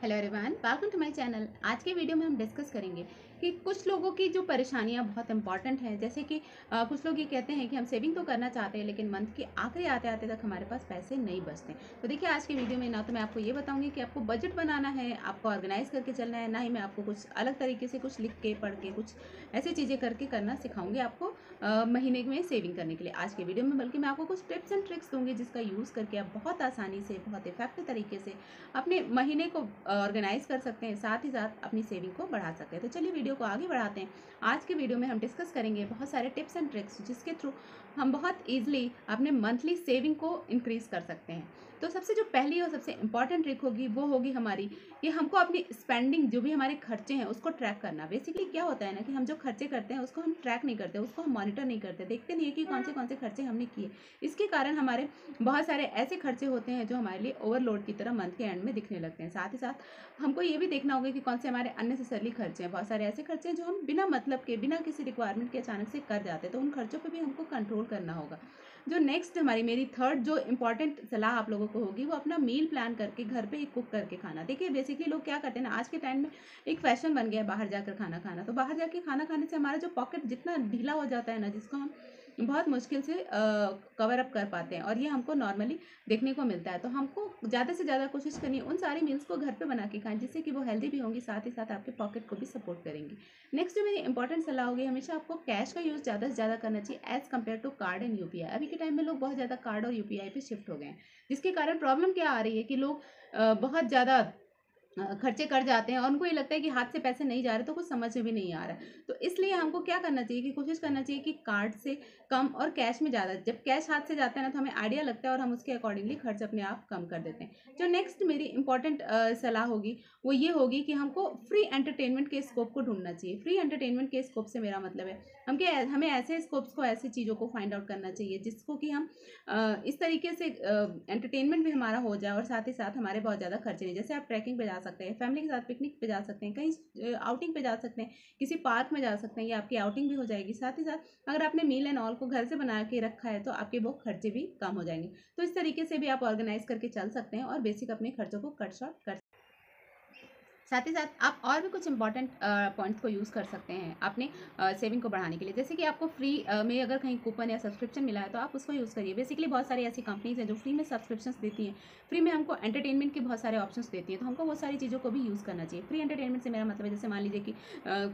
Hello everyone, welcome to my channel. आज के video में हम डिस्कस करेंगे कि कुछ लोगों की जो परेशानियां बहुत इंपॉर्टेंट हैं। जैसे कि कुछ लोग ये कहते हैं कि हम सेविंग तो करना चाहते हैं लेकिन मंथ के आखिरी आते आते तक हमारे पास पैसे नहीं बचते। तो देखिए, आज के वीडियो में ना तो मैं आपको ये बताऊंगी कि आपको बजट बनाना है, आपको ऑर्गेनाइज करके चलना है, ना ही मैं आपको कुछ अलग तरीके से कुछ लिख के पढ़ के कुछ ऐसी चीज़ें करके करना सिखाऊंगी आपको महीने में सेविंग करने के लिए आज के वीडियो में। बल्कि मैं आपको कुछ टिप्स एंड ट्रिक्स दूंगी जिसका यूज़ करके आप बहुत आसानी से, बहुत इफेक्टिव तरीके से अपने महीने को ऑर्गेनाइज कर सकते हैं, साथ ही साथ अपनी सेविंग को बढ़ा सकते हैं। तो चलिए वीडियो को आगे बढ़ाते हैं। आज के वीडियो में हम डिस्कस करेंगे बहुत सारे टिप्स एंड ट्रिक्स जिसके थ्रू हम बहुत ईजिली अपने मंथली सेविंग को इंक्रीज कर सकते हैं। तो सबसे जो पहली और सबसे इंपॉर्टेंट ट्रिक होगी वो होगी हमारी कि हमको अपनी स्पेंडिंग, जो भी हमारे खर्चे हैं, उसको ट्रैक करना। बेसिकली क्या होता है ना कि हम जो खर्चे करते हैं उसको हम ट्रैक नहीं करते, उसको हम मॉनिटर नहीं करते, देखते नहीं है कि कौन से खर्चे हमने किए। इसके कारण हमारे बहुत सारे ऐसे खर्चे होते हैं जो हमारे लिए ओवरलोड की तरह मंथ के एंड में दिखने लगते हैं। साथ ही साथ हमको ये भी देखना होगा कि कौन से हमारे अननेसेसरली खर्चे हैं। बहुत सारे ऐसे खर्चे हैं जो हम बिना मतलब के, बिना किसी रिक्वायरमेंट के अचानक से कर जाते हैं, तो उन खर्चों पे भी हमको कंट्रोल करना होगा। जो नेक्स्ट मेरी थर्ड जो इंपॉर्टेंट सलाह आप लोगों को होगी वो अपना मील प्लान करके घर पे ही कुक करके खाना। देखिए, बेसिकली लोग क्या करते हैं ना, आज के टाइम में एक फैशन बन गया है बाहर जाकर खाना खाना। तो बाहर जाके खाना खाने से हमारा जो पॉकेट जितना ढीला हो जाता है ना, जिसको हम बहुत मुश्किल से कवर अप कर पाते हैं, और ये हमको नॉर्मली देखने को मिलता है। तो हमको ज़्यादा से ज़्यादा कोशिश करनी है उन सारी मील्स को घर पे बना के खाएं, जिससे कि वो हेल्दी भी होंगी, साथ ही साथ आपके पॉकेट को भी सपोर्ट करेंगी। नेक्स्ट जो मेरी इंपॉर्टेंट सलाह होगी, हमेशा आपको कैश का यूज़ ज़्यादा से ज़्यादा करना चाहिए as compare to card and UPI. अभी के टाइम में लोग बहुत ज़्यादा कार्ड और यूपीआई पे शिफ्ट हो गए हैं, जिसके कारण प्रॉब्लम क्या आ रही है कि लोग बहुत ज़्यादा खर्चे कर जाते हैं और उनको ये लगता है कि हाथ से पैसे नहीं जा रहे, तो कुछ समझ में भी नहीं आ रहा है। तो इसलिए हमको क्या करना चाहिए कि कोशिश करना चाहिए कि कार्ड से कम और कैश में ज़्यादा। जब कैश हाथ से जाता है ना तो हमें आइडिया लगता है और हम उसके अकॉर्डिंगली खर्च अपने आप कम कर देते हैं। जो नेक्स्ट मेरी इंपॉर्टेंट सलाह होगी वो ये होगी कि हमको फ्री एंटरटेनमेंट के स्कोप को ढूंढना चाहिए। फ्री एंटरटेनमेंट के स्कोप से मेरा मतलब है हमें ऐसे स्कोप्स को, ऐसी चीज़ों को फाइंड आउट करना चाहिए जिसको कि हम इस तरीके से एंटरटेनमेंट भी हमारा हो जाए और साथ ही साथ हमारे बहुत ज़्यादा खर्चे नहीं। जैसे आप ट्रैकिंग पे जा सकते हैं, फैमिली के साथ पिकनिक पे जा सकते हैं, कहीं आउटिंग पे जा सकते हैं, किसी पार्क में जा सकते हैं, ये आपकी आउटिंग भी हो जाएगी। साथ ही साथ अगर आपने मील एंड ऑल को घर से बना के रखा है तो आपके वो खर्चे भी कम हो जाएंगे। तो इस तरीके से भी आप ऑर्गेनाइज करके चल सकते हैं और बेसिक अपने खर्चों को कट शॉर्ट कर। साथ ही साथ आप और भी कुछ इंपॉर्टेंट पॉइंट्स को यूज़ कर सकते हैं अपने सेविंग को बढ़ाने के लिए। जैसे कि आपको फ्री में अगर कहीं कूपन या सब्सक्रिप्शन मिला है तो आप उसको यूज़ करिए। बेसिकली बहुत सारी ऐसी कंपनीज हैं जो फ्री में सब्सक्रिप्शंस देती हैं, फ्री में हमको एंटरटेनमेंट के बहुत सारे ऑप्शंस देती हैं, तो हमको वो सारी चीज़ों को भी यूज़ करना चाहिए। फ्री एंटरटेनमेंट से मेरा मतलब है, जैसे मान लीजिए कि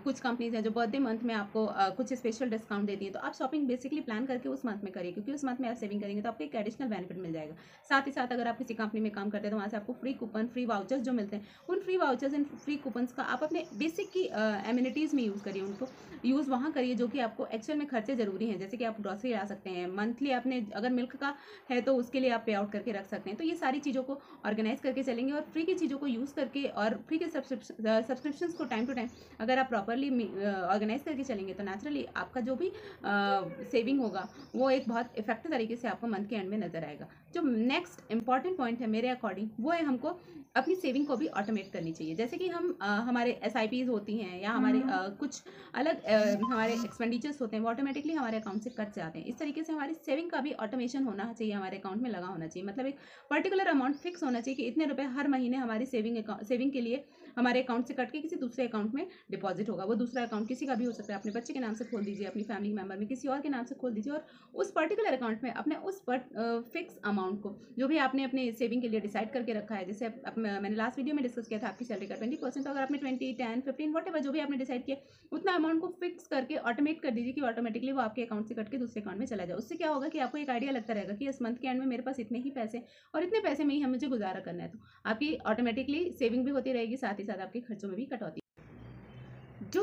कुछ कंपनीज हैं जो बर्थडे मंथ में आपको कुछ स्पेशल डिस्काउंट देती हैं, तो आप शॉपिंग बेसिकली प्लान करके उस मंथ में करिए, क्योंकि उस मंथ में आप सेविंग करेंगे तो आपको एक एडिशनल बेनिफिट मिल जाएगा। साथ ही साथ अगर आप किसी कंपनी में काम करते हैं तो वहाँ से आपको फ्री कूपन, फ्री वाउचर्स जो मिलते हैं, उन free vouchers and free coupons का आप अपने बेसिक की एमिनिटीज़ में यूज़ करिए। उनको यूज़ वहाँ करिए जो कि आपको एक्चुअल में खर्चे ज़रूरी हैं। जैसे कि आप ग्रॉसरी ला सकते हैं, मंथली आपने अगर मिल्क का है तो उसके लिए आप पे आउट करके रख सकते हैं। तो ये सारी चीज़ों को ऑर्गेनाइज करके चलेंगे और फ्री की चीज़ों को यूज़ करके और फ्री के सब्सक्रिप्शंस को टाइम टू टाइम अगर आप प्रॉपरली ऑर्गेनाइज करके चलेंगे तो नेचुरली आपका जो भी सेविंग होगा वो एक बहुत इफेक्टिव तरीके से आपको मंथ के एंड में नजर आएगा। जो नेक्स्ट इंपॉर्टेंट पॉइंट है मेरे अकॉर्डिंग वो है हमको अपनी सेविंग को भी ऑटोमेट करनी चाहिए। जैसे कि हम हमारे SIPs होती हैं या हमारे कुछ अलग हमारे एक्सपेंडिचर्स होते हैं, वो ऑटोमेटिकली हमारे अकाउंट से कट जाते हैं। इस तरीके से हमारी सेविंग का भी ऑटोमेशन होना चाहिए, हमारे अकाउंट में लगा होना चाहिए। मतलब एक पर्टिकुलर अमाउंट फिक्स होना चाहिए कि इतने रुपए हर महीने हमारी सेविंग के लिए हमारे अकाउंट से कट के किसी दूसरे अकाउंट में डिपॉजिट होगा। वो दूसरा अकाउंट किसी का भी हो सकता है, अपने बच्चे के नाम से खोल दीजिए, अपनी फैमिली मेंबर में किसी और के नाम से खोल दीजिए, और उस पर्टिकुलर अकाउंट में अपने उस फिक्स अमाउंट को जो भी आपने अपने सेविंग के लिए डिसाइड करके रखा है, जैसे मैंने लास्ट वीडियो में डिस्कस किया था आपकी सैलरी का 20%, तो अगर आपने 20, 10, 15 वट जो भी आपने डिसाइड किया उतना अमाउंट को फिक्स करके ऑटोमेट कर दीजिए कि ऑटोमेटिकली वो आपके अकाउंट से कट के दूसरे अकाउंट में चला जाए। उससे क्या होगा कि आपको एक आइडिया लगता रहेगा कि इस मंथ के एंड में मेरे पास इतने ही पैसे और इतने पैसे में ही मुझे गुजारा करना है। तो आपकी ऑटोमेटिकली सेविंग भी होती रहेगी, साथ ही साथ आपके खर्चों में भी कटौती। जो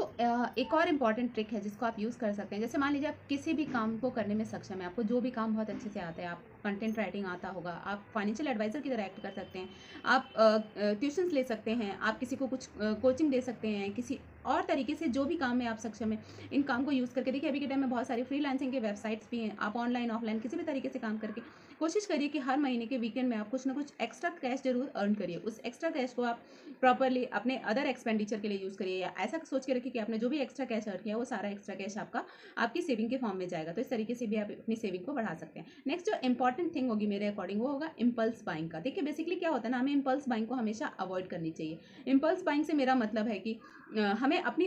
एक और इम्पॉर्टेंट ट्रिक है जिसको आप यूज़ कर सकते हैं, जैसे मान लीजिए आप किसी भी काम को करने में सक्षम है, आपको जो भी काम बहुत अच्छे से आता है, आप कंटेंट राइटिंग आता होगा, आप फाइनेंशियल एडवाइज़र की तरह एक्ट कर सकते हैं, आप ट्यूशन्स ले सकते हैं, आप किसी को कुछ कोचिंग दे सकते हैं, किसी और तरीके से जो भी काम में आप सक्षम है, इन काम को यूज़ करके देखिए अभी के टाइम में बहुत सारी फ्रीलांसिंग के वेबसाइट्स भी हैं, आप ऑनलाइन ऑफलाइन किसी भी तरीके से काम करके कोशिश करिए कि हर महीने के वीकेंड में आप कुछ ना कुछ एक्स्ट्रा कैश जरूर अर्न करिए। उस एक्स्ट्रा कैश को आप प्रॉपरली अपने अदर एक्सपेंडिचर के लिए यूज़ करिए, या ऐसा सोच के रखिए कि आपने जो भी एक्स्ट्रा कैश अर्न किया वो सारा एक्स्ट्रा कैश आपकी सेविंग के फॉर्म में जाएगा। तो इस तरीके से भी आप अपनी सेविंग को बढ़ा सकते हैं। नेक्स्ट जो इंपॉर्टेंट थिंग होगी मेरे अकॉर्डिंग वो होगा इम्पल्स बाइंग का। देखिए बेसिकली क्या होता है ना, हमें इम्पल्स बाइंग को हमेशा अवॉइड करनी चाहिए। इम्पल्स बाइंग से मेरा मतलब है कि हमें अपनी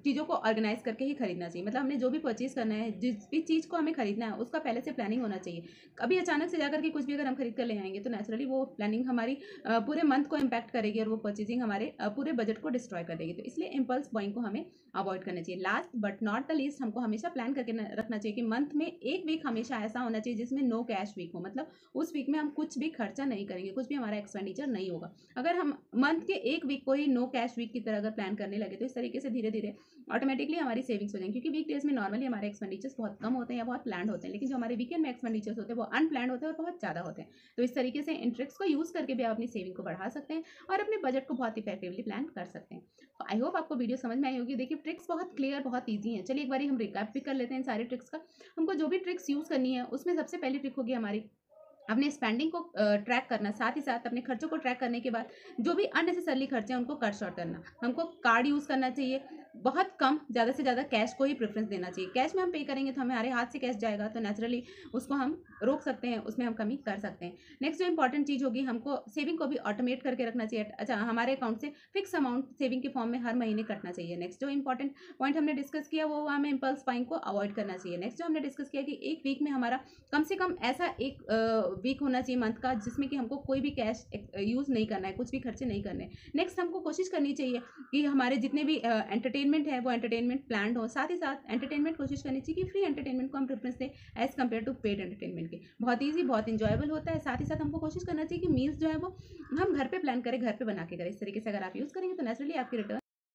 चीज़ों को ऑर्गेनाइज करके ही खरीदना चाहिए। मतलब हमने जो भी परचेज करना है, जिस भी चीज़ को हमें खरीदना है उसका पहले से प्लानिंग होना चाहिए। कभी अचानक से जाकर के कुछ भी अगर हम खरीद कर ले आएंगे तो नेचुरली वो प्लानिंग हमारी पूरे मंथ को इम्पैक्ट करेगी और वो परचेजिंग हमारे पूरे बजट को डिस्ट्रॉय कर देगी। तो इसलिए इम्पल्स बाइंग को हमें अवॉइड करना चाहिए। Last but not the least, हमको हमेशा प्लान करके रखना चाहिए कि मंथ में एक वीक हमेशा ऐसा होना चाहिए जिसमें नो कैश वीक हो। मतलब उस वीक में हम कुछ भी खर्चा नहीं करेंगे, कुछ भी हमारा एक्सपेंडिचर नहीं होगा। अगर हम मंथ के एक वीक को ही नो कैश वीक की तरह अगर प्लान करने लगे तो इस तरीके से धीरे धीरे ऑटोमेटिकली हमारी सेविंग्स हो जाएंगी। क्योंकि वीक डेज में नॉर्मली हमारे एक्सपेंडिचर्स बहुत कम होते हैं या बहुत प्लान होते हैं, लेकिन जो हमारे वीकेंड में एक्सपेंडिचर्स होते हैं वो अनप्लान होते हैं और बहुत ज़्यादा होते हैं। तो इस तरीके से इन ट्रिक्स को यूज़ करके भी आप अपनी सेविंग को बढ़ा सकते हैं और अपने बजट को बहुत इफेक्टिवली प्लान कर सकते हैं। तो आई होप आपको वीडियो समझ में आई होगी। देखिए ट्रिक्स बहुत क्लियर, बहुत ईजी है। चलिए एक बार हम रिकैप भी कर लेते हैं इन सारे ट्रिक्स का। हमको जो भी ट्रिक्स यूज़ करनी है उसमें सबसे पहली ट्रिक होगी हमारी अपने स्पेंडिंग को ट्रैक करना, साथ ही साथ अपने खर्चों को ट्रैक करने के बाद जो भी अननेसेसरली खर्चे हैं उनको कट शॉर्ट करना। हमको कार्ड यूज़ करना चाहिए, बहुत कम, ज़्यादा से ज़्यादा कैश को ही प्रेफरेंस देना चाहिए। कैश में हम पे करेंगे तो हमारे हाथ से कैश जाएगा, तो नेचुरली उसको हम रोक सकते हैं, उसमें हम कमी कर सकते हैं। नेक्स्ट जो इंपॉर्टेंट चीज़ होगी, हमको सेविंग को भी ऑटोमेट करके रखना चाहिए। अच्छा, हमारे अकाउंट से फिक्स अमाउंट सेविंग के फॉर्म में हर महीने कटना चाहिए। नेक्स्ट जो इंपॉर्टेंट पॉइंट हमने डिस्कस किया वो हमें इम्पल्स बाइंग को अवॉइड करना चाहिए। नेक्स्ट जो हमने डिस्कस किया कि एक वीक में हमारा कम से कम ऐसा एक वीक होना चाहिए मंथ का जिसमें कि हमको कोई भी कैश यूज़ नहीं करना है, कुछ भी खर्चे नहीं करने। नेक्स्ट हमको कोशिश करनी चाहिए कि हमारे जितने भी एंटरटेनमेंट है वो एंटरटेनमेंट प्लान्ड हो। साथ ही साथ एंटरटेनमेंट कोशिश करनी चाहिए कि फ्री एंटरटेनमेंट को हम प्रेफरेंस दें as compare to paid entertainment के। बहुत ईजी, बहुत इंजॉयबल होता है। साथ ही साथ हमको कोशिश करना चाहिए कि मील्स जो है वो हम घर पे प्लान करें, घर पे बना के करें। इस तरीके से अगर आप यूज़ करेंगे तो नेचुरली आपकी रिटर्न